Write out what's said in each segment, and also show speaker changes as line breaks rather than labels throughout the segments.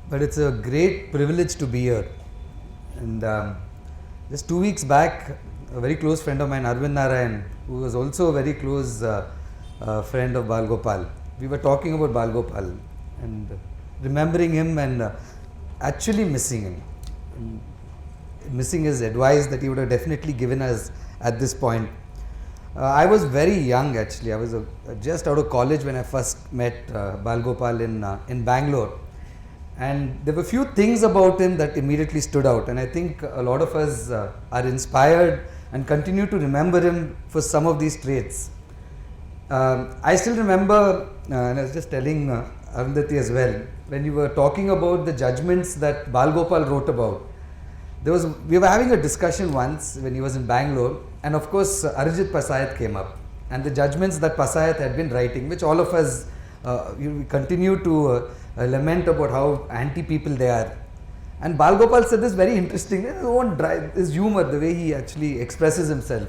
but it's a great privilege to be here. And just 2 weeks back, a very close friend of mine, Arvind Narayan, who was also a very close friend of Balagopal, we were talking about Balagopal and remembering him and actually missing him. And missing his advice that he would have definitely given us at this point. I was very young actually. I was just out of college when I first met Balagopal in Bangalore. And there were few things about him that immediately stood out, and I think a lot of us are inspired and continue to remember him for some of these traits. I still remember, and I was just telling Arundhati as well, when you were talking about the judgments that Balagopal wrote about. We were having a discussion once when he was in Bangalore, and of course Arijit Pasayat came up, and the judgments that Pasayat had been writing, which all of us we continue to lament about how anti-people they are. And Balagopal said this very interesting, his humor, the way he actually expresses himself.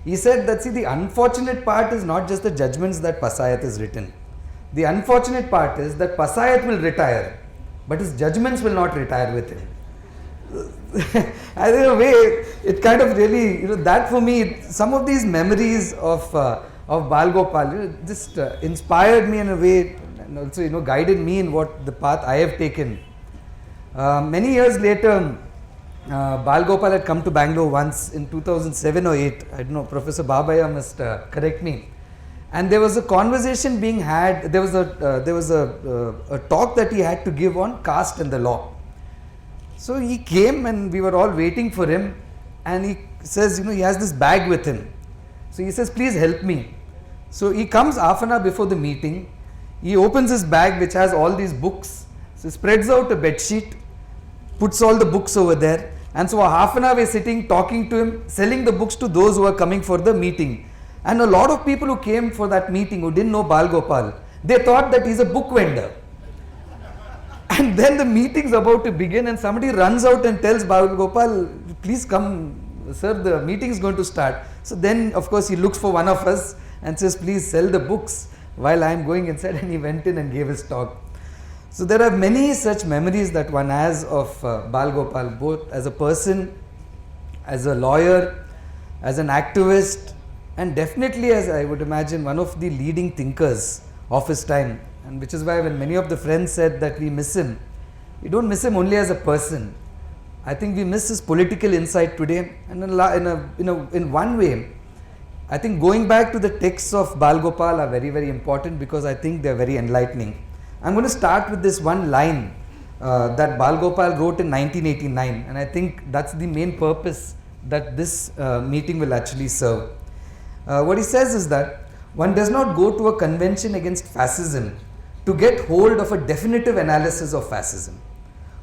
He said that, see, the unfortunate part is not just the judgments that Pasayat has written. The unfortunate part is that Pasayat will retire, but his judgments will not retire with him. I think in a way, it kind of really, that for me, some of these memories of Balagopal just inspired me in a way, and also guided me in what the path I have taken. Many years later, Balagopal had come to Bangalore once in 2007 or 8. I don't know, Professor Babaya must correct me. And there was a conversation being had. There was a talk that he had to give on caste and the law. So he came and we were all waiting for him, and he says, he has this bag with him. So he says, please help me. So he comes half an hour before the meeting. He opens his bag which has all these books. So he spreads out a bed sheet, puts all the books over there, and so half an hour we're sitting talking to him, selling the books to those who are coming for the meeting. And a lot of people who came for that meeting who didn't know Balagopal, they thought that he's a book vendor. And then the meeting's about to begin and somebody runs out and tells Balagopal, please come, sir, the meeting is going to start. So then, of course, he looks for one of us and says, please sell the books while I am going inside, and he went in and gave his talk. So there are many such memories that one has of Balagopal, both as a person, as a lawyer, as an activist, and definitely as I would imagine one of the leading thinkers of his time. And which is why when many of the friends said that we miss him, we don't miss him only as a person. I think we miss his political insight today, and in one way, I think going back to the texts of Balagopal are very, very important because I think they are very enlightening. I'm going to start with this one line that Balagopal wrote in 1989, and I think that's the main purpose that this meeting will actually serve. What he says is that one does not go to a convention against fascism to get hold of a definitive analysis of fascism.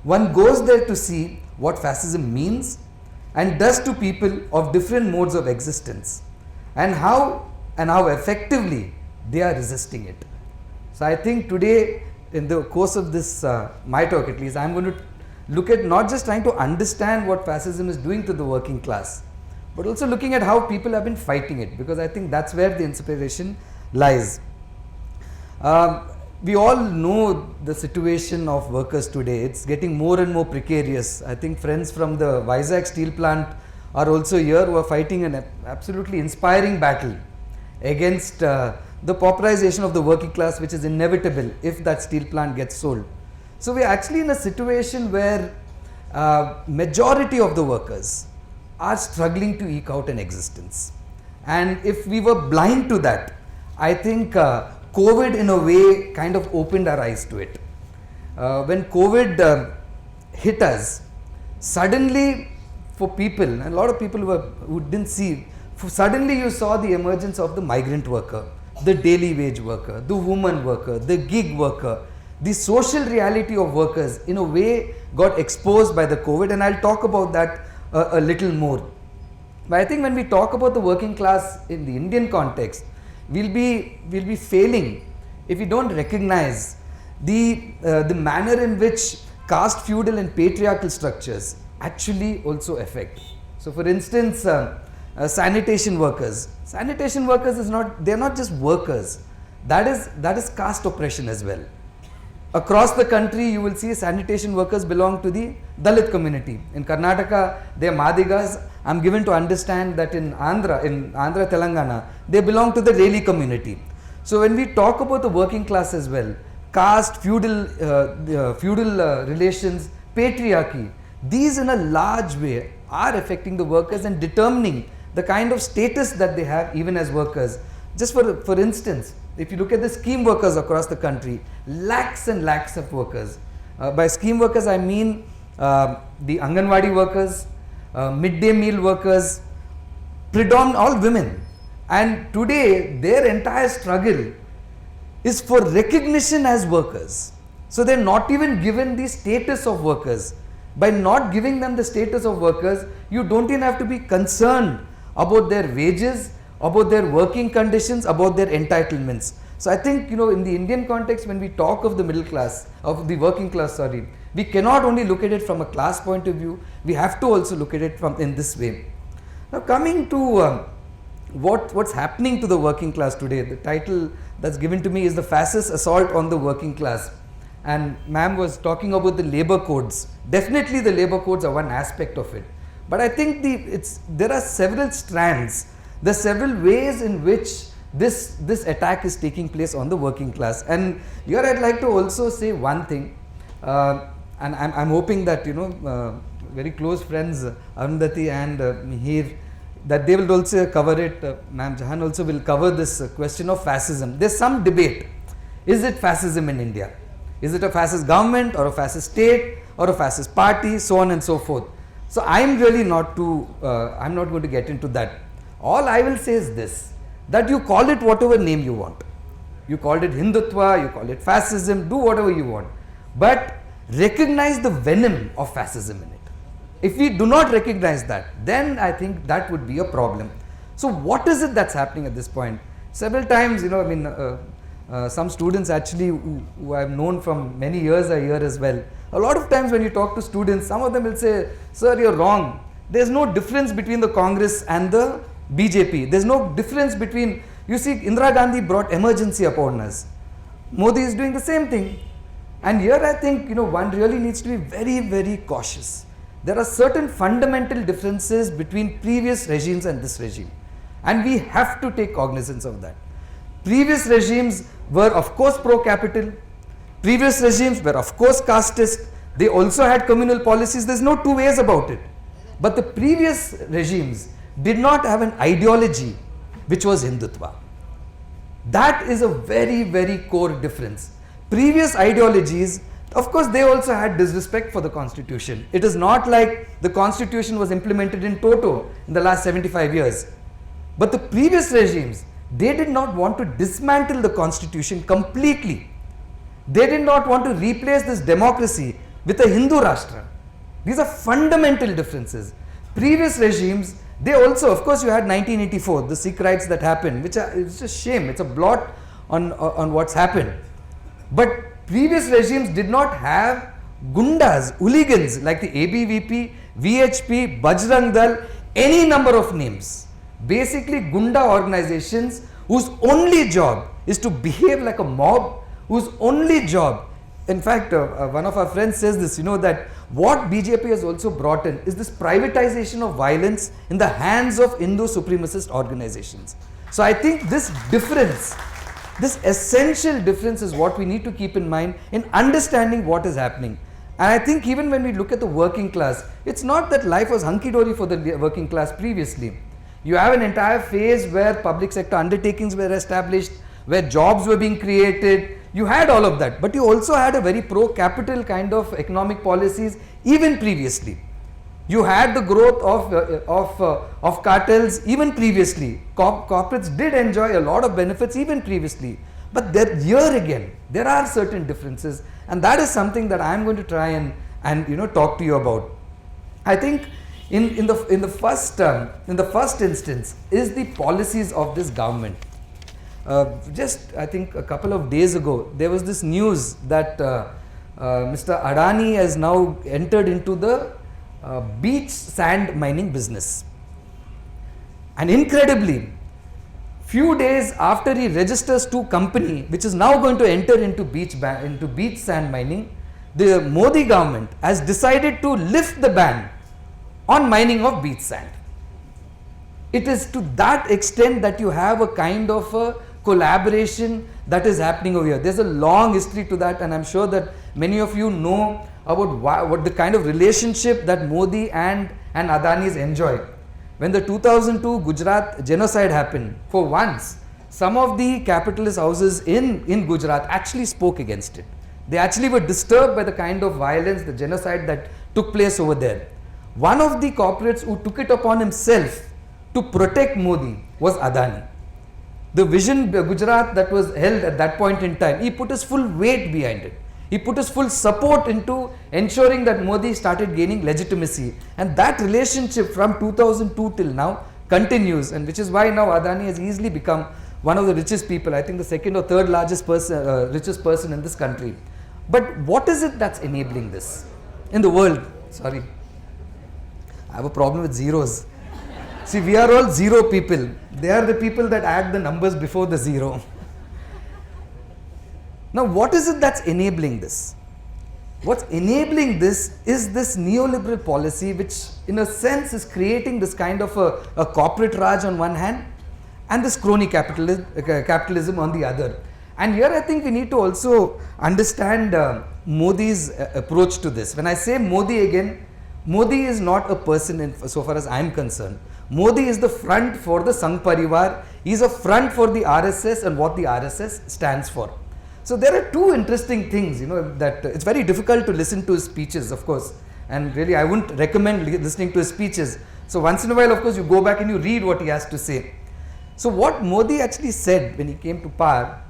One goes there to see what fascism means and does to people of different modes of existence, and how effectively they are resisting it. So I think today, in the course of this my talk at least, I am going to look at not just trying to understand what fascism is doing to the working class, but also looking at how people have been fighting it, because I think that's where the inspiration lies. We all know the situation of workers today. It's getting more and more precarious. I think friends from the Vizag steel plant are also here who are fighting an absolutely inspiring battle against the pauperization of the working class, which is inevitable if that steel plant gets sold. So we are actually in a situation where majority of the workers are struggling to eke out an existence. And if we were blind to that, I think COVID in a way kind of opened our eyes to it. When COVID hit us, suddenly for people, and a lot of people who didn't see, suddenly you saw the emergence of the migrant worker, the daily wage worker, the woman worker, the gig worker. The social reality of workers in a way got exposed by the COVID, and I'll talk about that a little more. But I think when we talk about the working class in the Indian context, we'll be failing if we don't recognize the manner in which caste, feudal and patriarchal structures actually also affect. So for instance, sanitation workers is not, they're not just workers, that is caste oppression as well. Across the country, you will see sanitation workers belong to the Dalit community. In Karnataka, they are Madigas. I am given to understand that in Andhra Telangana, they belong to the Reli community. So when we talk about the working class as well, caste, feudal relations, patriarchy, these in a large way are affecting the workers and determining the kind of status that they have even as workers. Just for instance, if you look at the scheme workers across the country, lakhs and lakhs of workers. By scheme workers, I mean the Anganwadi workers, midday meal workers, all women. And today, their entire struggle is for recognition as workers. So they are not even given the status of workers. By not giving them the status of workers, you don't even have to be concerned about their wages, about their working conditions, about their entitlements. So I think, in the Indian context, when we talk of the middle class, of the working class, we cannot only look at it from a class point of view, we have to also look at it in this way. Now coming to what's happening to the working class today, the title that's given to me is the Fascist Assault on the Working Class. And ma'am was talking about the labor codes. Definitely the labor codes are one aspect of it. But I think there are several strands. There are several ways in which this attack is taking place on the working class. And here I'd like to also say one thing, and I'm hoping that very close friends Arundhati and Mihir, that they will also cover it. Ma'am Jahan also will cover this question of fascism. There's some debate. Is it fascism in India? Is it a fascist government or a fascist state or a fascist party, so on and so forth. So I'm really not I'm not going to get into that. All I will say is this, that you call it whatever name you want. You called it Hindutva, you call it fascism, do whatever you want. But recognize the venom of fascism in it. If we do not recognize that, then I think that would be a problem. So what is it that's happening at this point? Several times, some students actually who I've known from many years are here as well. A lot of times when you talk to students, some of them will say, sir, you're wrong. There's no difference between the Congress and the BJP. There's no difference between, you see, Indira Gandhi brought emergency upon us. Modi is doing the same thing. And here I think, one really needs to be very, very cautious. There are certain fundamental differences between previous regimes and this regime. And we have to take cognizance of that. Previous regimes were of course pro-capital. Previous regimes were of course casteist. They also had communal policies. There's no two ways about it. But the previous regimes did not have an ideology which was Hindutva. That is a very, very core difference. Previous ideologies, of course, they also had disrespect for the constitution. It is not like the constitution was implemented in toto in the last 75 years. But the previous regimes, they did not want to dismantle the constitution completely. They did not want to replace this democracy with a Hindu Rashtra. These are fundamental differences. Previous regimes, they also, of course, you had 1984, the Sikh riots that happened, which it's just shame. It's a blot on what's happened. But previous regimes did not have gundas, hooligans like the ABVP, VHP, Bajrang Dal, any number of names. Basically gunda organizations whose only job is to behave like a mob, whose only job, in fact, one of our friends says this, that what BJP has also brought in is this privatization of violence in the hands of Hindu supremacist organizations. So I think this difference, this essential difference is what we need to keep in mind in understanding what is happening. And I think even when we look at the working class, it's not that life was hunky-dory for the working class previously. You have an entire phase where public sector undertakings were established, where jobs were being created. You had all of that, but you also had a very pro-capital kind of economic policies even previously. You had the growth of cartels even previously. Corporates did enjoy a lot of benefits even previously. But here again, there are certain differences, and that is something that I am going to try and talk to you about. I think in the first instance is the policies of this government. Just I think a couple of days ago, there was this news that Mr. Adani has now entered into the beach sand mining business. And incredibly, Few days after he registers to company, which is now going to enter into beach sand mining, the Modi government has decided to lift the ban on mining of beach sand. It is to that extent that you have a kind of a collaboration that is happening over here. There's a long history to that, and I'm sure that many of you know about what the kind of relationship that Modi and Adani's enjoy. When the 2002 Gujarat genocide happened, for once, some of the capitalist houses in Gujarat actually spoke against it. They actually were disturbed by the kind of violence, the genocide that took place over there. One of the corporates who took it upon himself to protect Modi was Adani. The Vision Gujarat that was held at that point in time, he put his full weight behind it. He put his full support into ensuring that Modi started gaining legitimacy, and that relationship from 2002 till now continues, and which is why now Adani has easily become one of the richest people, I think the second or third largest person, richest person in this country. But what is it that's enabling this in the world? Sorry, I have a problem with zeros. See, we are all zero people. They are the people that add the numbers before the zero. Now, what is it that's enabling this? What's enabling this is this neoliberal policy, which in a sense is creating this kind of a corporate Raj on one hand and this crony capitalism on the other. And here I think we need to also understand Modi's approach to this. When I say Modi again, Modi is not a person so far as I am concerned. Modi is the front for the Sangh Parivar. He is a front for the RSS and what the RSS stands for. So there are two interesting things, that it's very difficult to listen to his speeches, of course, and really I wouldn't recommend listening to his speeches. So once in a while, of course, you go back and you read what he has to say. So what Modi actually said when he came to power,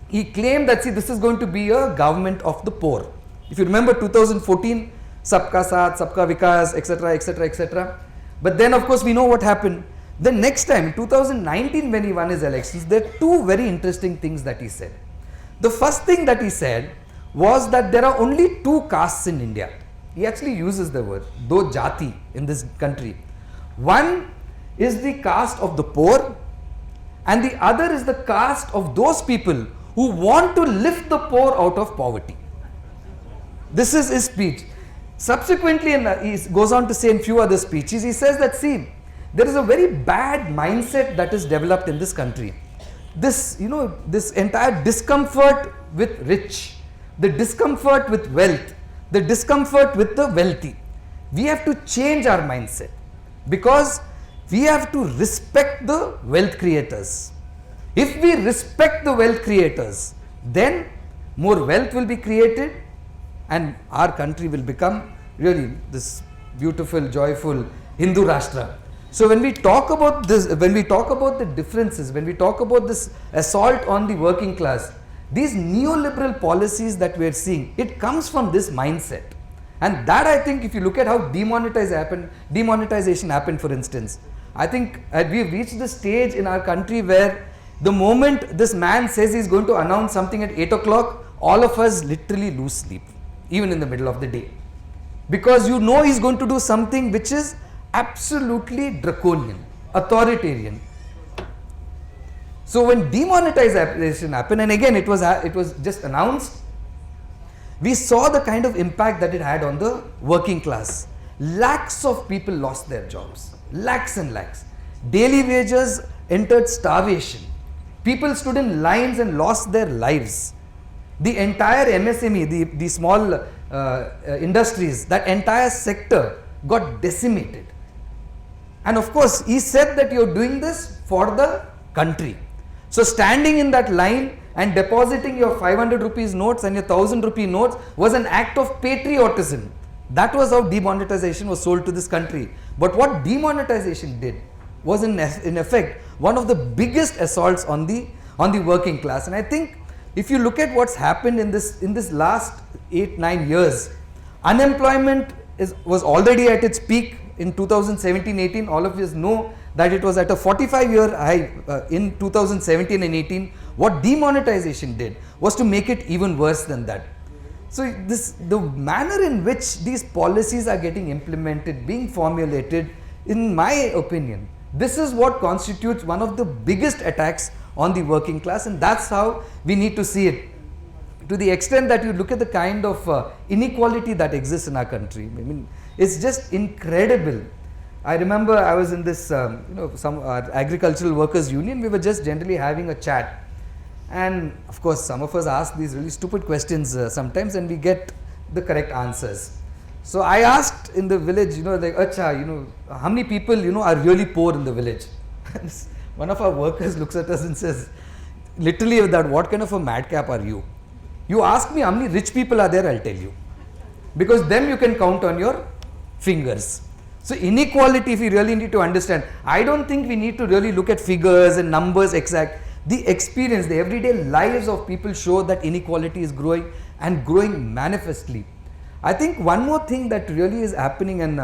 he claimed that, see, this is going to be a government of the poor. If you remember 2014, Sabka Saath, Sabka Vikas, etc., etc., etc. But then, of course, we know what happened. The next time, 2019, when he won his elections, there are two very interesting things that he said. The first thing that he said was that there are only two castes in India. He actually uses the word, do jati, in this country. One is the caste of the poor, and the other is the caste of those people who want to lift the poor out of poverty. This is his speech. Subsequently, he goes on to say in few other speeches, he says that, see, there is a very bad mindset that is developed in this country. This, this entire discomfort with rich, the discomfort with wealth, the discomfort with the wealthy. We have to change our mindset because we have to respect the wealth creators. If we respect the wealth creators, then more wealth will be created and our country will become really this beautiful, joyful Hindu Rashtra. So when we talk about this, when we talk about the differences, when we talk about this assault on the working class, these neoliberal policies that we are seeing, it comes from this mindset. And that, I think, if you look at how demonetization happened, for instance, I think we've reached the stage in our country where the moment this man says he's going to announce something at 8 o'clock, all of us literally lose sleep, even in the middle of the day. Because he's going to do something which is absolutely draconian, authoritarian. So when demonetization happened, and again it was just announced, we saw the kind of impact that it had on the working class. Lakhs of people lost their jobs, lakhs and lakhs. Daily wages entered starvation. People stood in lines and lost their lives. The entire MSME, the small industries, that entire sector got decimated. And of course, he said that you're doing this for the country. So standing in that line and depositing your 500 rupees notes and your 1000 rupee notes was an act of patriotism. That was how demonetization was sold to this country. But what demonetization did was in effect one of the biggest assaults on the working class. And I think if you look at what's happened in this last 8-9 years, unemployment was already at its peak in 2017-18. All of us know that it was at a 45-year high in 2017 and 18. What demonetization did was to make it even worse than that. So the manner in which these policies are getting implemented, being formulated, in my opinion, This is what constitutes one of the biggest attacks on the working class, and that's how we need to see it. To the extent that you look at the kind of inequality that exists in our country, I mean, it's just incredible. I remember I was in this, some agricultural workers union. We were just generally having a chat, and of course, some of us ask these really stupid questions sometimes, and we get the correct answers. So I asked in the village, like, acha, how many people, are really poor in the village? One of our workers looks at us and says, literally with that, what kind of a madcap are you? You ask me how many rich people are there, I'll tell you. Because them you can count on your fingers. So inequality, if we really need to understand, I don't think we need to really look at figures and numbers exact. The experience, the everyday lives of people show that inequality is growing and growing manifestly. I think one more thing that really is happening and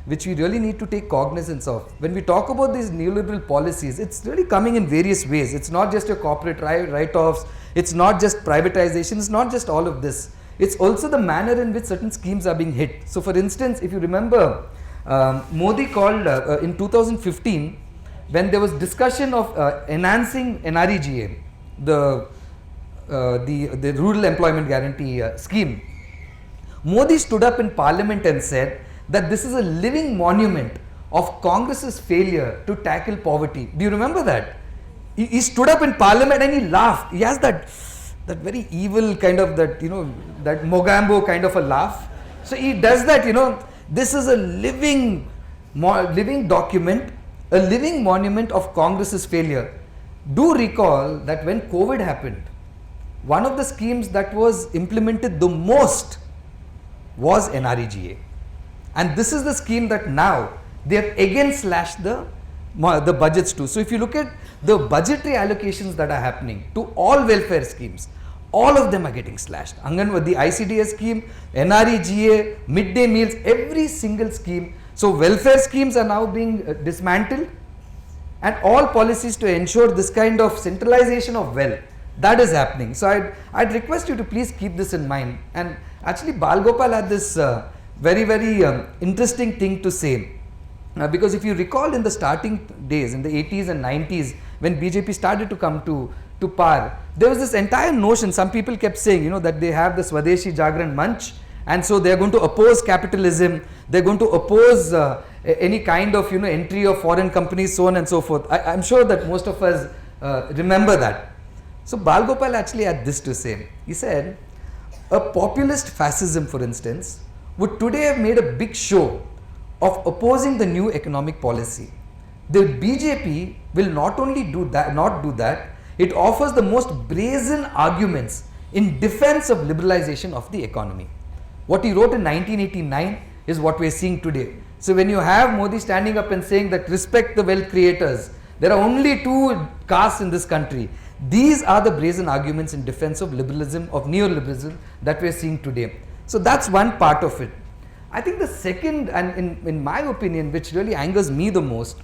which we really need to take cognizance of, when we talk about these neoliberal policies, it's really coming in various ways. It's not just your corporate write-offs, it's not just privatization, it's not just all of this. It's also the manner in which certain schemes are being hit. So for instance, if you remember, Modi called in 2015, when there was discussion of enhancing NREGA, the Rural Employment Guarantee Scheme, Modi stood up in Parliament and said that this is a living monument of Congress's failure to tackle poverty. Do you remember that? He stood up in Parliament and he laughed. He has that very evil kind of that Mogambo kind of a laugh. So he does that. This is a living document, a living monument of Congress's failure. Do recall that when COVID happened, one of the schemes that was implemented the most was NREGA, and this is the scheme that now they have again slashed the budgets to. So if you look at the budgetary allocations that are happening to all welfare schemes, all of them are getting slashed. The ICDS scheme, NREGA, midday meals, every single scheme. So welfare schemes are now being dismantled, and all policies to ensure this kind of centralization of wealth, that is happening. So I'd request you to please keep this in mind. And actually Balagopal had this very interesting thing to say, because if you recall in the starting days in the 80s and 90s when BJP started to come to power, there was this entire notion, some people kept saying that they have the Swadeshi Jagran Manch, and so they are going to oppose capitalism, they are going to oppose any kind of entry of foreign companies, so on and so forth. I'm sure that most of us remember that. So Balagopal actually had this to say. He said, a populist fascism, for instance, would today have made a big show of opposing the new economic policy. The BJP will not only do that, it offers the most brazen arguments in defense of liberalization of the economy. What he wrote in 1989 is what we are seeing today. So when you have Modi standing up and saying that respect the wealth creators, there are only two castes in this country. These are the brazen arguments in defense of liberalism, of neoliberalism that we are seeing today. So that's one part of it. I think the second, and in my opinion, which really angers me the most,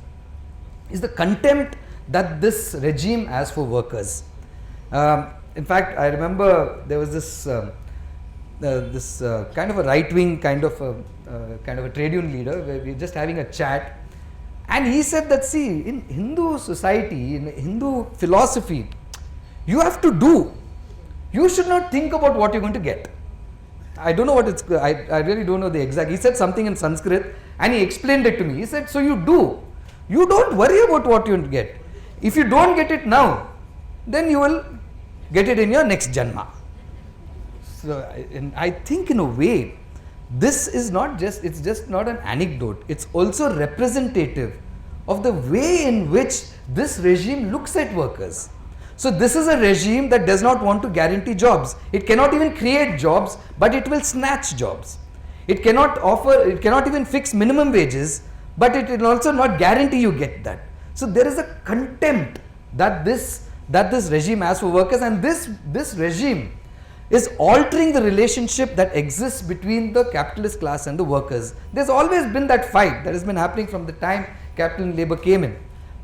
is the contempt that this regime has for workers. In fact, I remember there was this kind of a right-wing kind of a trade union leader where we were just having a chat, and he said that, see, in Hindu society, in Hindu philosophy, you have to do. You should not think about what you're going to get. I don't know what it's, I really don't know the exact, he said something in Sanskrit and he explained it to me. He said, so you do. You don't worry about what you get. If you don't get it now, then you will get it in your next janma. So I think in a way, this is not just, it's just not an anecdote. It's also representative of the way in which this regime looks at workers. So this is a regime that does not want to guarantee jobs. It cannot even create jobs, but it will snatch jobs. It cannot offer, it cannot even fix minimum wages, but it will also not guarantee you get that. So there is a contempt that this regime has for workers, and this regime is altering the relationship that exists between the capitalist class and the workers. There's always been that fight that has been happening from the time capital and labor came in.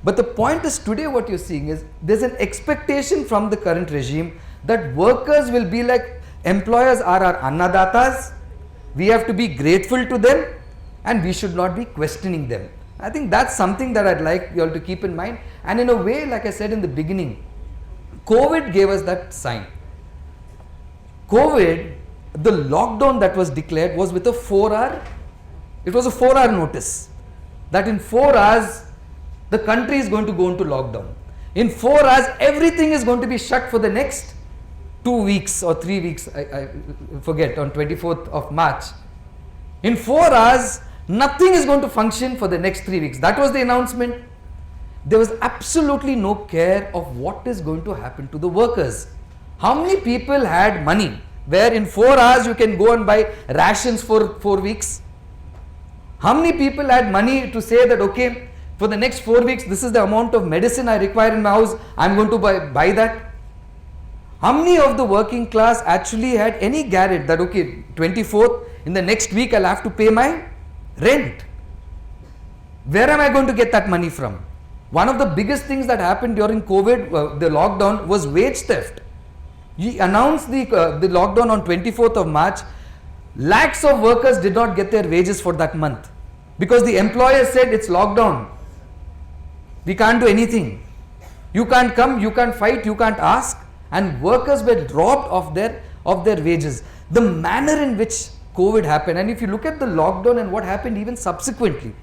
But the point is, today what you're seeing is there's an expectation from the current regime that workers will be like, employers are our annadatas, we have to be grateful to them and we should not be questioning them. I think that's something that I'd like you all to keep in mind. And in a way, like I said in the beginning, COVID gave us that sign. COVID, the lockdown that was declared was with a 4-hour, it was a 4-hour notice that in 4 hours the country is going to go into lockdown. In 4 hours everything is going to be shut for the next 2 weeks or 3 weeks, I forget, on 24th of March. In 4 hours nothing is going to function for the next 3 weeks. That was the announcement. There was absolutely no care of what is going to happen to the workers. How many people had money where in 4 hours you can go and buy rations for 4 weeks? How many people had money to say that, okay, for the next 4 weeks, this is the amount of medicine I require in my house, I'm going to buy that? How many of the working class actually had any garret that, okay, 24th, in the next week I'll have to pay my rent? Where am I going to get that money from? One of the biggest things that happened during COVID, the lockdown, was wage theft. He announced the lockdown on 24th of March. Lakhs of workers did not get their wages for that month because the employer said it's lockdown. We can't do anything. You can't come, you can't fight, you can't ask, and workers were robbed of their wages. The manner in which COVID happened, and if you look at the lockdown and what happened even subsequently.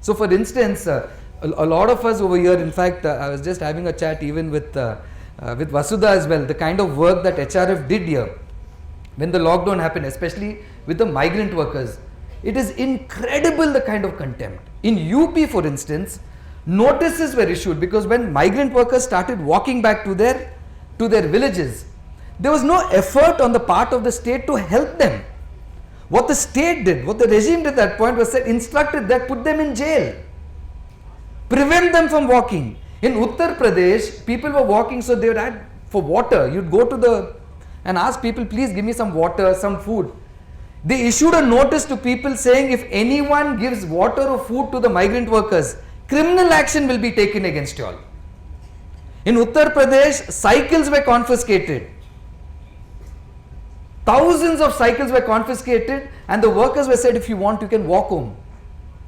So for instance, a lot of us over here, in fact, I was just having a chat even with Vasudha as well, the kind of work that HRF did here when the lockdown happened, especially with the migrant workers. It is incredible the kind of contempt. In UP, for instance, notices were issued because when migrant workers started walking back to their villages, there was no effort on the part of the state to help them. What the state did, what the regime did at that point was instructed that put them in jail, prevent them from walking. In Uttar Pradesh, people were walking, so they would add for water. You'd go and ask people, please give me some water, some food. They issued a notice to people saying if anyone gives water or food to the migrant workers, criminal action will be taken against you all. In Uttar Pradesh, cycles were confiscated. Thousands of cycles were confiscated and the workers were said, if you want, you can walk home.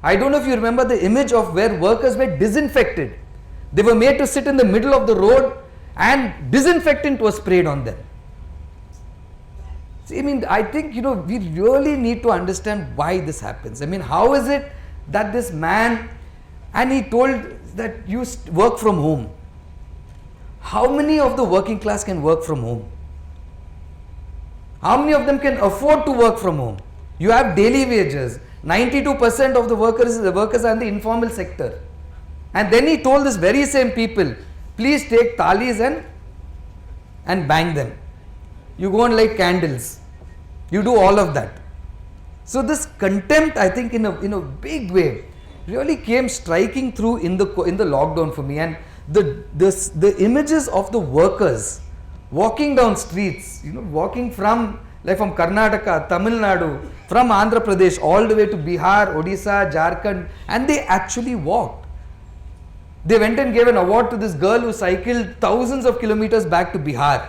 I don't know if you remember the image of where workers were disinfected. They were made to sit in the middle of the road and disinfectant was sprayed on them. See, I mean, I think, we really need to understand why this happens. I mean, how is it that this man, and he told that you work from home. How many of the working class can work from home? How many of them can afford to work from home? You have daily wages. 92% of the workers are in the informal sector. And then he told this very same people, please take thalis and bang them. You go and light candles. You do all of that. So this contempt, I think, in a big way, really came striking through in the lockdown for me. And the images of the workers walking down streets, walking from Karnataka, Tamil Nadu, from Andhra Pradesh all the way to Bihar, Odisha, Jharkhand, and they actually walked. They went and gave an award to this girl who cycled thousands of kilometers back to Bihar.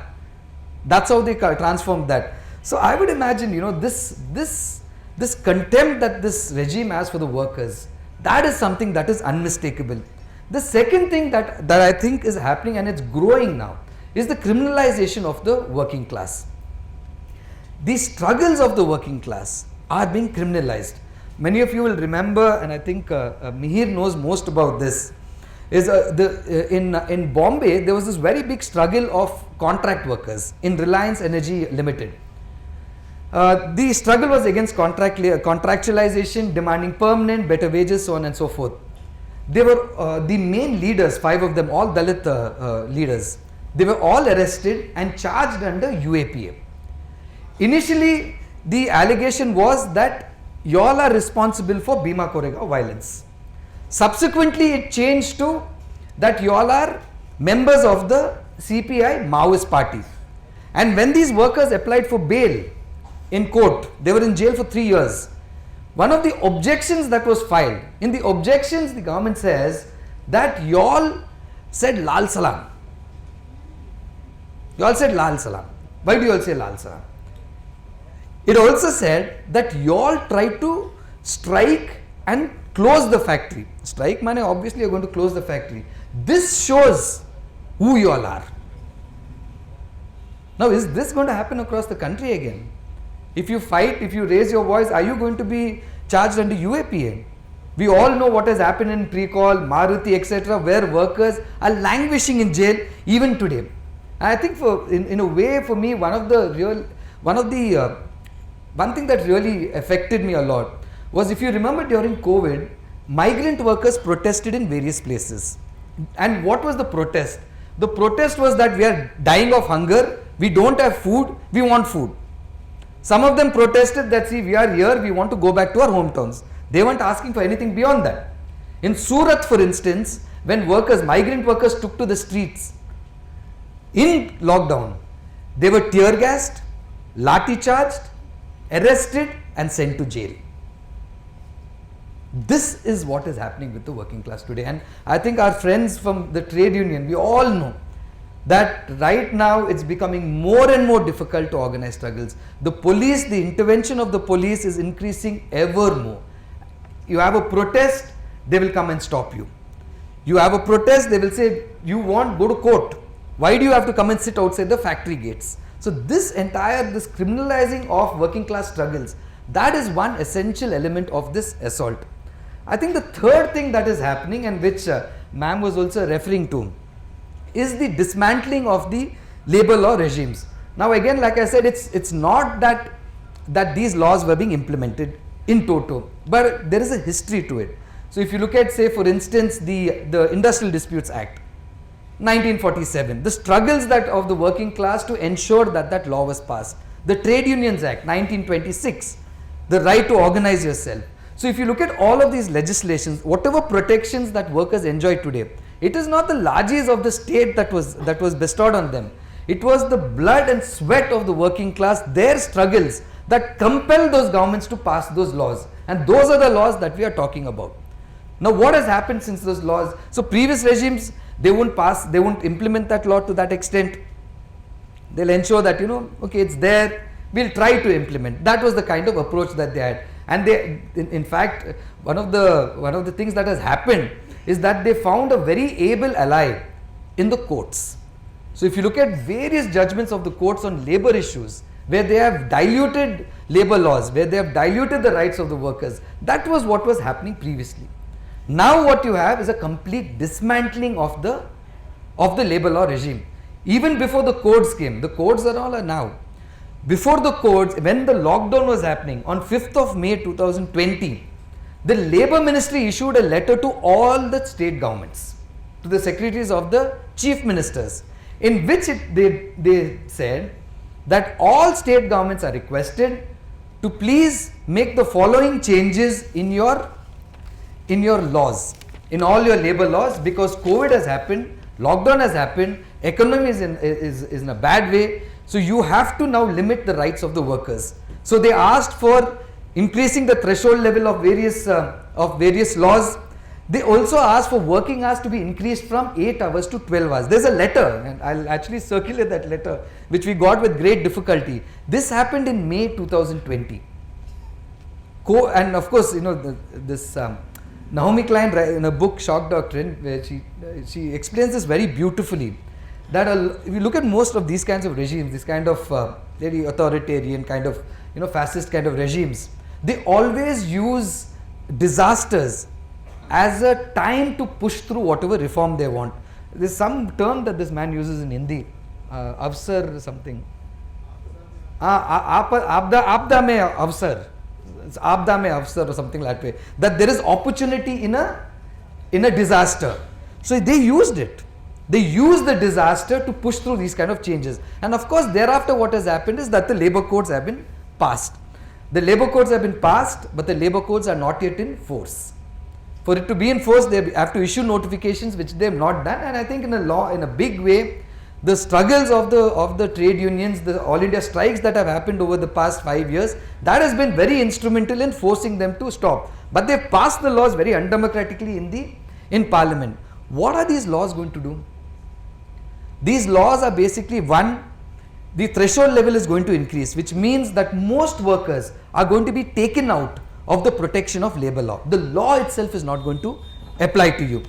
That's how they transformed that. So I would imagine, this contempt that this regime has for the workers, that is something that is unmistakable. The second thing that I think is happening, and it's growing now, is the criminalization of the working class. The struggles of the working class are being criminalized. Many of you will remember, and I think Mihir knows most about this, is in Bombay there was this very big struggle of contract workers in Reliance Energy Limited. The struggle was against contractualization, demanding permanent, better wages, so on and so forth. They were the main leaders, 5 of them, all Dalit leaders. They were all arrested and charged under UAPA. Initially, the allegation was that you all are responsible for Bhima Koregaon violence. Subsequently, it changed to that you all are members of the CPI Maoist party. And when these workers applied for bail in court, they were in jail for 3 years. One of the objections that was filed, in the objections the government says that you all said Lal Salam. You all said Lal Salam. Why do you all say Lal Salam? It also said that you all tried to strike and close the factory. Strike mane obviously you're going to close the factory. This shows who you all are. Now is this going to happen across the country again? If you fight, if you raise your voice, are you going to be charged under UAPA? We all know what has happened in Precall, Maruti, etc., where workers are languishing in jail even today. And I think in a way for me, one thing that really affected me a lot was, if you remember during COVID, migrant workers protested in various places. And what was the protest? The protest was that we are dying of hunger, we don't have food, we want food. Some of them protested that, see, we are here, we want to go back to our hometowns. They weren't asking for anything beyond that. In Surat, for instance, when migrant workers took to the streets in lockdown, they were tear gassed, lathi charged, arrested and sent to jail. This is what is happening with the working class today. And I think our friends from the trade union, we all know that right now it's becoming more and more difficult to organize struggles. The police, the intervention of the police is increasing ever more. You have a protest, they will come and stop you. You have a protest, they will say, you want, go to court. Why do you have to come and sit outside the factory gates? So this criminalizing of working class struggles, that is one essential element of this assault. I think the third thing that is happening, and which ma'am was also referring to, is the dismantling of the labor law regimes. Now again, like I said, it's not that these laws were being implemented in toto, but there is a history to it. So if you look at, say for instance, the Industrial Disputes Act 1947, the struggles of the working class to ensure that law was passed. The Trade Unions Act 1926, the right to organize yourself. So if you look at all of these legislations, whatever protections that workers enjoy today, it is not the largesse of the state that was bestowed on them. It was the blood and sweat of the working class, their struggles, that compelled those governments to pass those laws. And those are the laws that we are talking about. Now what has happened since those laws? So previous regimes, they won't implement that law to that extent. They'll ensure that, okay, it's there, we'll try to implement. That was the kind of approach that they had. And they, in fact, one of the things that has happened is that they found a very able ally in the courts. So if you look at various judgments of the courts on labor issues, where they have diluted labor laws, where they have diluted the rights of the workers, that was what was happening previously. Now what you have is a complete dismantling of the labor law regime. Even before the codes came, the codes are now. Before the codes, when the lockdown was happening on 5th of May 2020, the Labour Ministry issued a letter to all the state governments, to the secretaries of the chief ministers, in which they said that all state governments are requested to please make the following changes in your laws, in all your labor laws, because COVID has happened, lockdown has happened, economy is in a bad way. So you have to now limit the rights of the workers. So they asked for increasing the threshold level of various laws. They also asked for working hours to be increased from 8 hours to 12 hours. There's a letter, and I'll actually circulate that letter, which we got with great difficulty. This happened in May 2020. And of course, this Naomi Klein, in a book, Shock Doctrine, where she explains this very beautifully, that if you look at most of these kinds of regimes, this kind of very authoritarian kind of, fascist kind of regimes, they always use disasters as a time to push through whatever reform they want. There's some term that this man uses in Hindi, avsar something. Abda mein avsar. Abda mein avsar or something like that. That there is opportunity in a disaster. So they used it. They used the disaster to push through these kind of changes. And of course, thereafter what has happened is that the labor codes have been passed. The labor codes have been passed, but the labor codes are not yet in force. For it to be in force, they have to issue notifications, which they have not done. And I think in a big way, the struggles of the trade unions, the All India strikes that have happened over the past 5 years, that has been very instrumental in forcing them to stop. But they passed the laws very undemocratically in Parliament. What are these laws going to do? These laws are basically, one, the threshold level is going to increase, which means that most workers are going to be taken out of the protection of labor law. The law itself is not going to apply to you.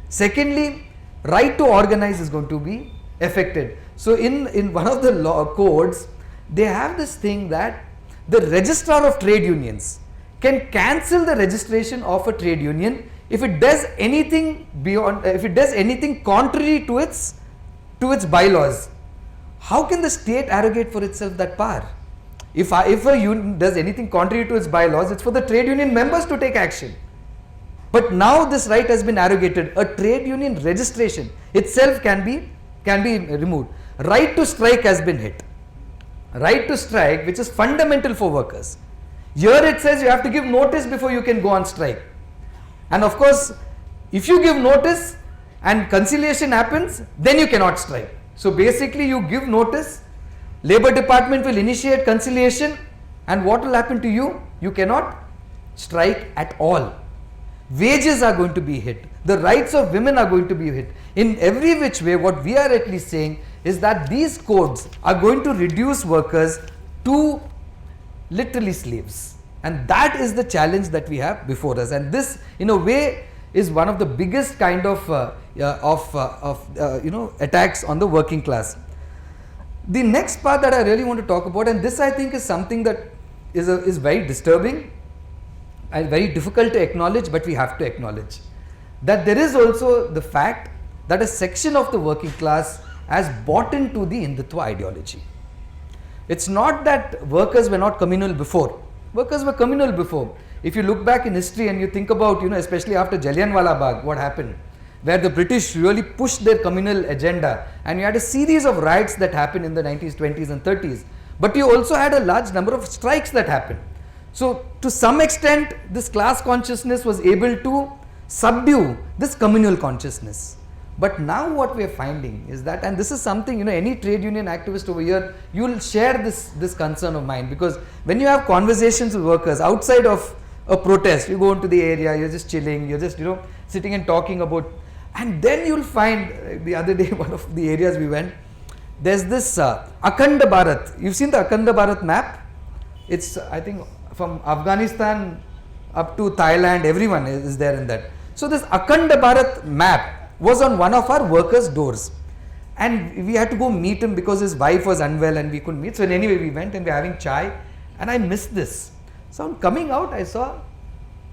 Secondly, right to organize is going to be affected. So in one of the law codes, they have this thing that the registrar of trade unions can cancel the registration of a trade union if it does anything beyond, if it does anything contrary to its bylaws. How can the state arrogate for itself that power? If a union does anything contrary to its bylaws, it's for the trade union members to take action. But now this right has been arrogated. A trade union registration itself can be removed. Right to strike has been hit. Right to strike, which is fundamental for workers. Here it says you have to give notice before you can go on strike. And of course, if you give notice and conciliation happens, then you cannot strike. So basically you give notice, Labor Department will initiate conciliation, and what will happen to you? You cannot strike at all. Wages are going to be hit. The rights of women are going to be hit. In every which way, what we are at least saying is that these codes are going to reduce workers to literally slaves. And that is the challenge that we have before us. And this, in a way, is one of the biggest kind of attacks on the working class. The next part that I really want to talk about, and this I think is something that is very disturbing and very difficult to acknowledge, but we have to acknowledge that there is also the fact that a section of the working class has bought into the Hindutva ideology. It's not that workers were not communal before. Workers were communal before. If you look back in history and you think about, especially after Jallianwala Bagh, what happened, where the British really pushed their communal agenda, and you had a series of riots that happened in the 19s, 20s and 30s. But you also had a large number of strikes that happened. So to some extent, this class consciousness was able to subdue this communal consciousness. But now what we are finding is that, and this is something, any trade union activist over here, you will share this concern of mine, because when you have conversations with workers outside of a protest, you go into the area, you're just chilling, you're just, sitting and talking about, and then you'll find, the other day, one of the areas we went, there's this Akhanda Bharat. You've seen the Akhanda Bharat map? It's, I think, from Afghanistan up to Thailand, everyone is there in that. So this Akhanda Bharat map was on one of our workers' doors, and we had to go meet him because his wife was unwell and we couldn't meet. So anyway, we went and we were having chai, and I missed this. So on coming out, I saw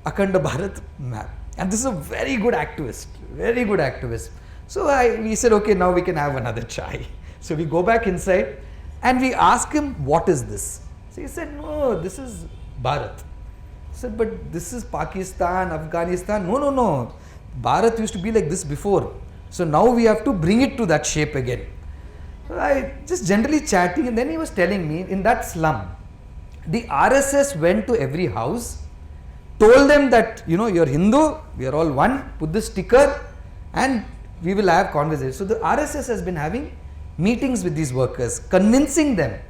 Akhanda Bharat map, and this is a very good activist, very good activist. So we said, okay, now we can have another chai. So we go back inside and we ask him, what is this? So he said, no, this is Bharat. I said, but this is Pakistan, Afghanistan. No. Bharat used to be like this before. So now we have to bring it to that shape again. So I just generally chatting, and then he was telling me, in that slum, the RSS went to every house, told them that, you're Hindu, we are all one, put the sticker and we will have conversations. So the RSS has been having meetings with these workers, convincing them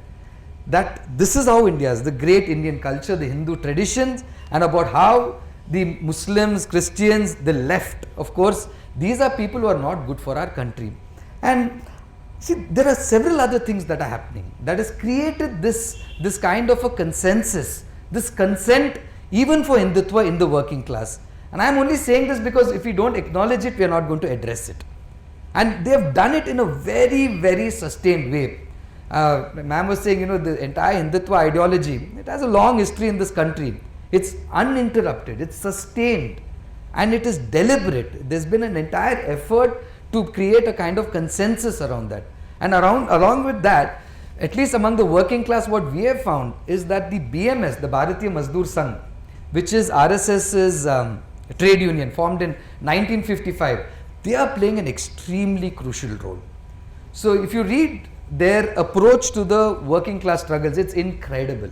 that this is how India is, the great Indian culture, the Hindu traditions, and about how the Muslims, Christians, the left, of course, these are people who are not good for our country. And see, there are several other things that are happening that has created this kind of a consensus, this consent even for Hindutva in the working class. And I am only saying this because if we don't acknowledge it, we are not going to address it. And they have done it in a very, very sustained way. Ma'am was saying, the entire Hindutva ideology, it has a long history in this country. It's uninterrupted, it's sustained, and it is deliberate. There's been an entire effort to create a kind of consensus around that. And along with that, at least among the working class, what we have found is that the BMS, the Bharatiya Mazdoor Sangh, which is RSS's trade union formed in 1955, they are playing an extremely crucial role. So if you read their approach to the working class struggles, it's incredible.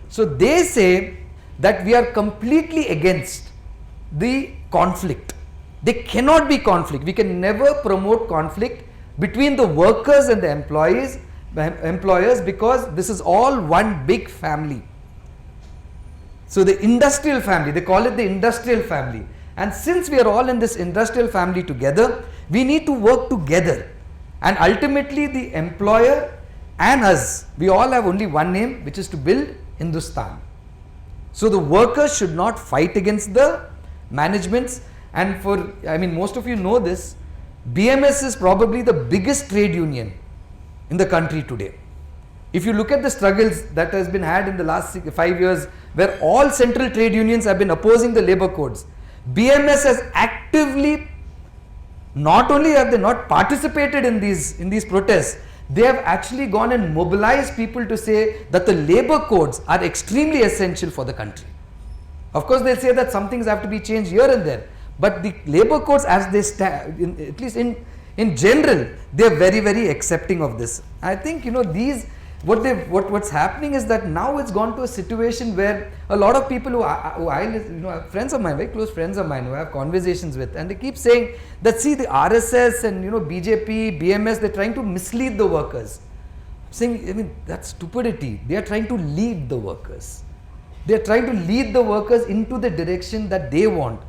So they say that we are completely against the conflict. There cannot be conflict. We can never promote conflict between the workers and the employers, because this is all one big family. So the industrial family, they call it the industrial family. And since we are all in this industrial family together, we need to work together. And ultimately the employer and us, we all have only one aim, which is to build Hindustan. So the workers should not fight against the managements, and most of you know this, BMS is probably the biggest trade union in the country today. If you look at the struggles that has been had in the last 5 years, where all central trade unions have been opposing the labor codes, BMS has actively, not only have they not participated in these protests, they have actually gone and mobilized people to say that the labor codes are extremely essential for the country. Of course, they'll say that some things have to be changed here and there, but the labor codes as they stand, at least in general, they are very, very accepting of this. I think, what's happening is that now it's gone to a situation where a lot of people who I friends of mine, very close friends of mine who I have conversations with, and they keep saying that, see, the RSS and BJP, BMS, they're trying to mislead the workers. I'm saying, that's stupidity. They are trying to lead the workers. They are trying to lead the workers into the direction that they want,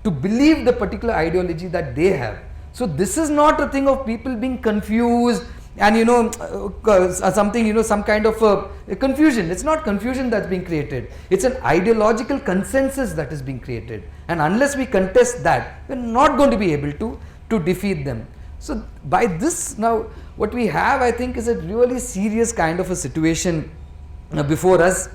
to believe the particular ideology that they have. So this is not a thing of people being confused and some kind of a confusion. It's not confusion that's being created. It's an ideological consensus that is being created, and unless we contest that, we're not going to be able to defeat them. So by this, now what we have, I think, is a really serious kind of a situation before us,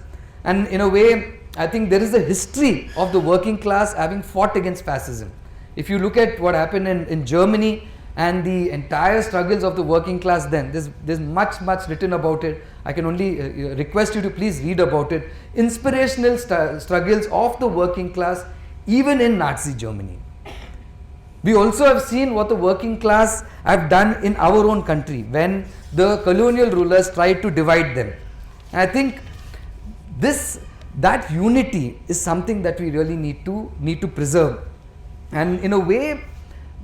and in a way, I think there is a history of the working class having fought against fascism. If you look at what happened in Germany and the entire struggles of the working class, then there's much written about it. I can only request you to please read about it. Inspirational struggles of the working class even in Nazi Germany. We also have seen what the working class have done in our own country when the colonial rulers tried to divide them. And I think that unity is something that we really need to preserve. And in a way,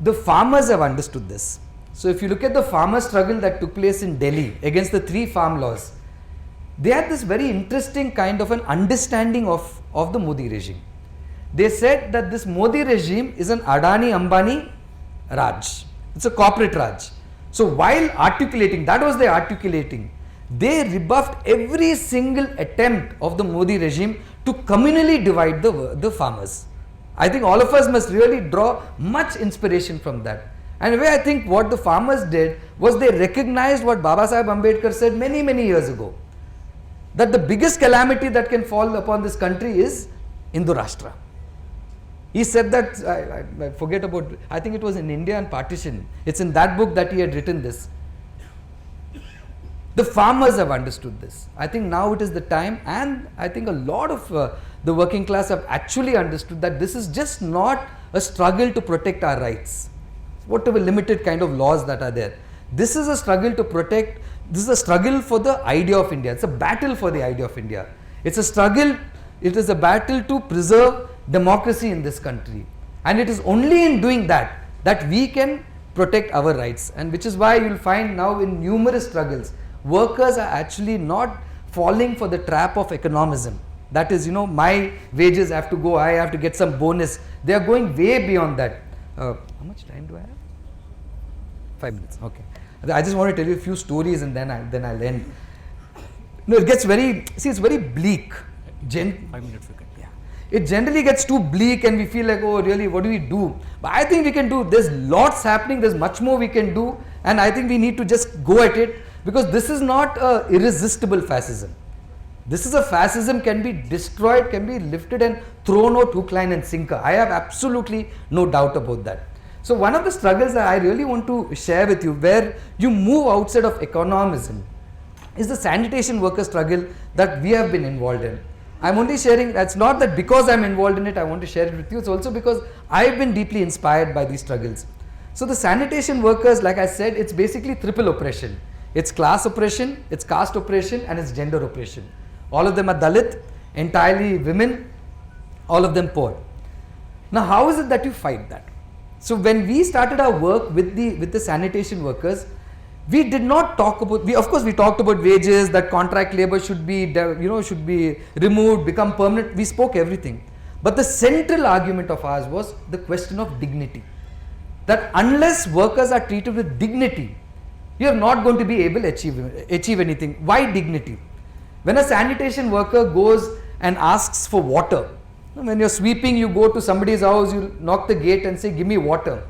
the farmers have understood this. So if you look at the farmer struggle that took place in Delhi against the 3 farm laws, they had this very interesting kind of an understanding of the Modi regime. They said that this Modi regime is an Adani Ambani Raj. It's a corporate Raj. So while articulating, they rebuffed every single attempt of the Modi regime to communally divide the farmers. I think all of us must really draw much inspiration from that. And in a way, I think what the farmers did was they recognized what Baba Saheb Ambedkar said many years ago, that the biggest calamity that can fall upon this country is Hindu Rashtra. He said that, I forget about, I think it was in India and Partition. It's in that book that he had written this. The farmers have understood this. I think now it is the time, and I think a lot of the working class have actually understood that this is just not a struggle to protect our rights, whatever limited kind of laws that are there. This is a struggle to protect, this is a struggle for the idea of India. It's a battle for the idea of India. It's a struggle, it is a battle to preserve democracy in this country. And it is only in doing that we can protect our rights. And which is why you will find now in numerous struggles, workers are actually not falling for the trap of economism. That is, my wages have to go, I have to get some bonus. They are going way beyond that. How much time do I have? 5 minutes, okay. I just want to tell you a few stories and then I'll end. It gets it's very bleak. 5 minutes. Yeah. It generally gets too bleak and we feel like, oh really, what do we do? But I think we can do, there's lots happening, there's much more we can do, and I think we need to just go at it, because this is not a irresistible fascism. This is a fascism can be destroyed, can be lifted and thrown out hook, line and sinker. I have absolutely no doubt about that. So one of the struggles that I really want to share with you, where you move outside of economism, is the sanitation worker struggle that we have been involved in. I'm only sharing, that's not that because I'm involved in it, I want to share it with you. It's also because I've been deeply inspired by these struggles. So the sanitation workers, like I said, it's basically triple oppression. It's class oppression, it's caste oppression, and it's gender oppression. All of them are Dalit, entirely women, all of them poor. Now how is it that you fight that? So when we started our work with the sanitation workers, we did not talk about, of course we talked about wages, that contract labor should be, should be removed, become permanent. We spoke everything. But the central argument of ours was the question of dignity. That unless workers are treated with dignity, you are not going to be able to achieve anything. Why dignity? When a sanitation worker goes and asks for water. When you're sweeping, you go to somebody's house, you knock the gate and say, give me water.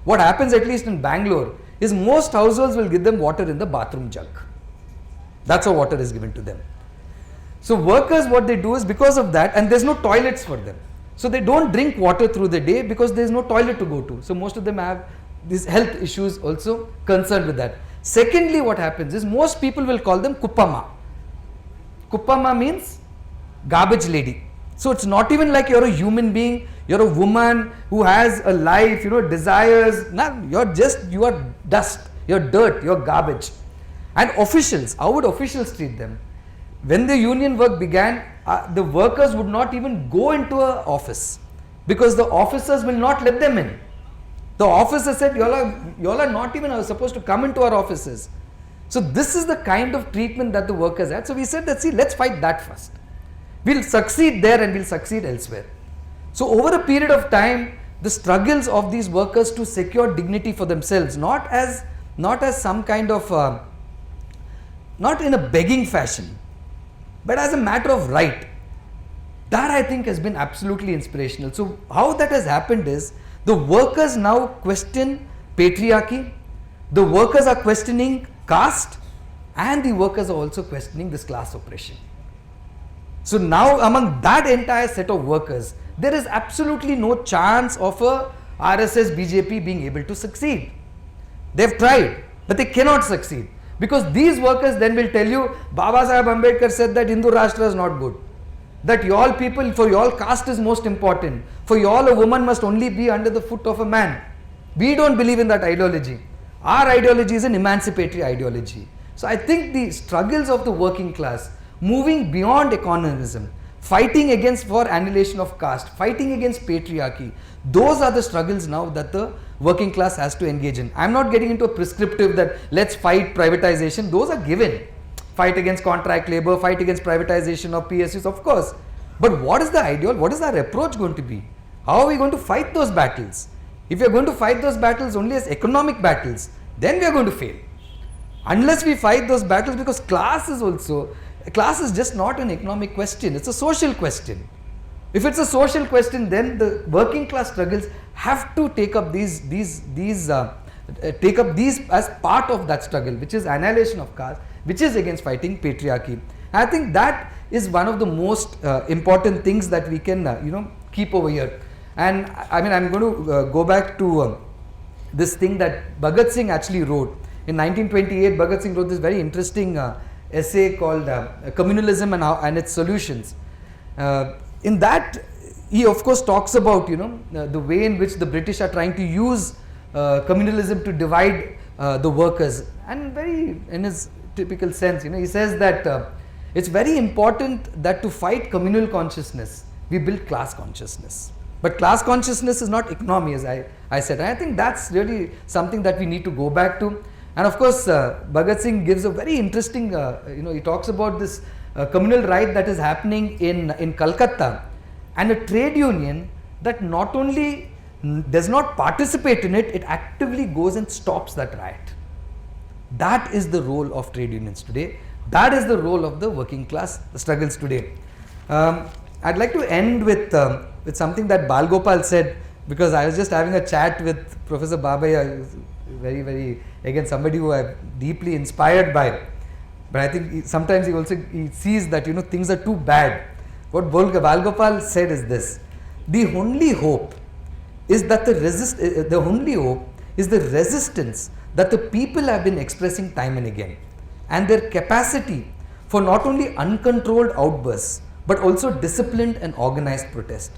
What happens, at least in Bangalore, is most households will give them water in the bathroom jug. That's how water is given to them. So workers, what they do is, because of that, and there's no toilets for them. So they don't drink water through the day because there's no toilet to go to. So most of them have these health issues also concerned with that. Secondly, what happens is most people will call them Kuppama. Kuppama means garbage lady. So it's not even like you're a human being, you're a woman who has a life, desires. No, you are dust, you're dirt, you're garbage. And officials, how would officials treat them? When the union work began, the workers would not even go into an office because the officers will not let them in. The officer said, you all are not even supposed to come into our offices. So this is the kind of treatment that the workers had. So we said that, see, let's fight that first. We'll succeed there and we'll succeed elsewhere. So over a period of time, the struggles of these workers to secure dignity for themselves, not as some kind of, not in a begging fashion, but as a matter of right, that I think has been absolutely inspirational. So how that has happened is, the workers now question patriarchy, the workers are questioning caste, and the workers are also questioning this class oppression. So now among that entire set of workers, there is absolutely no chance of a RSS BJP being able to succeed. They've tried, but they cannot succeed. Because these workers then will tell you, Baba Sahib Ambedkar said that Hindu Rashtra is not good. That y'all people, for y'all caste is most important. For y'all a woman must only be under the foot of a man. We don't believe in that ideology. Our ideology is an emancipatory ideology. So I think the struggles of the working class, moving beyond economism, fighting against for annihilation of caste, fighting against patriarchy, those are the struggles now that the working class has to engage in. I'm not getting into a prescriptive that let's fight privatization. Those are given. Fight against contract labor, fight against privatization of PSUs, of course. But what is the ideal? What is our approach going to be? How are we going to fight those battles? If we are going to fight those battles only as economic battles, then we are going to fail. Unless we fight those battles, because class is just not an economic question, it's a social question. If it's a social question, then the working class struggles have to take up these as part of that struggle, which is annihilation of caste, which is against fighting patriarchy. I think that is one of the most important things that we can keep over here. And I mean, I'm going to go back to this thing that Bhagat Singh actually wrote. In 1928, Bhagat Singh wrote this very interesting essay called Communalism and its Solutions. In that, he of course talks about the way in which the British are trying to use communalism to divide the workers, and very in his typical sense, he says that it's very important that to fight communal consciousness, we build class consciousness. But class consciousness is not economy, as I said. And I think that's really something that we need to go back to. And of course, Bhagat Singh gives a very interesting, he talks about this communal right that is happening in Calcutta, and a trade union that not only does not participate in it, it actively goes and stops that riot. That is the role of trade unions today. That is the role of the working class struggles today. I'd like to end with something that Balagopal said, because I was just having a chat with Professor Babaya, very, very, again, somebody who I'm deeply inspired by. But I think sometimes he sees that things are too bad. What Balagopal said is this: the only hope is that the resistance that the people have been expressing time and again, and their capacity for not only uncontrolled outbursts but also disciplined and organized protest.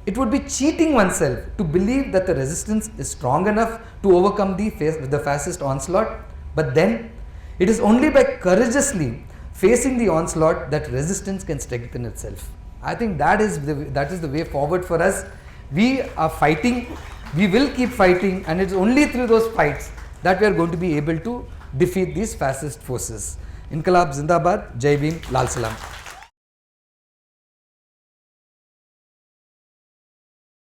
It would be cheating oneself to believe that the resistance is strong enough to overcome the fascist onslaught, but then it is only by courageously facing the onslaught that resistance can strengthen itself. I think that is the way forward for us. We are fighting, we will keep fighting, and it's only through those fights that we are going to be able to defeat these fascist forces. Inqilab Zindabad, Jai Bhim, Lal Salam.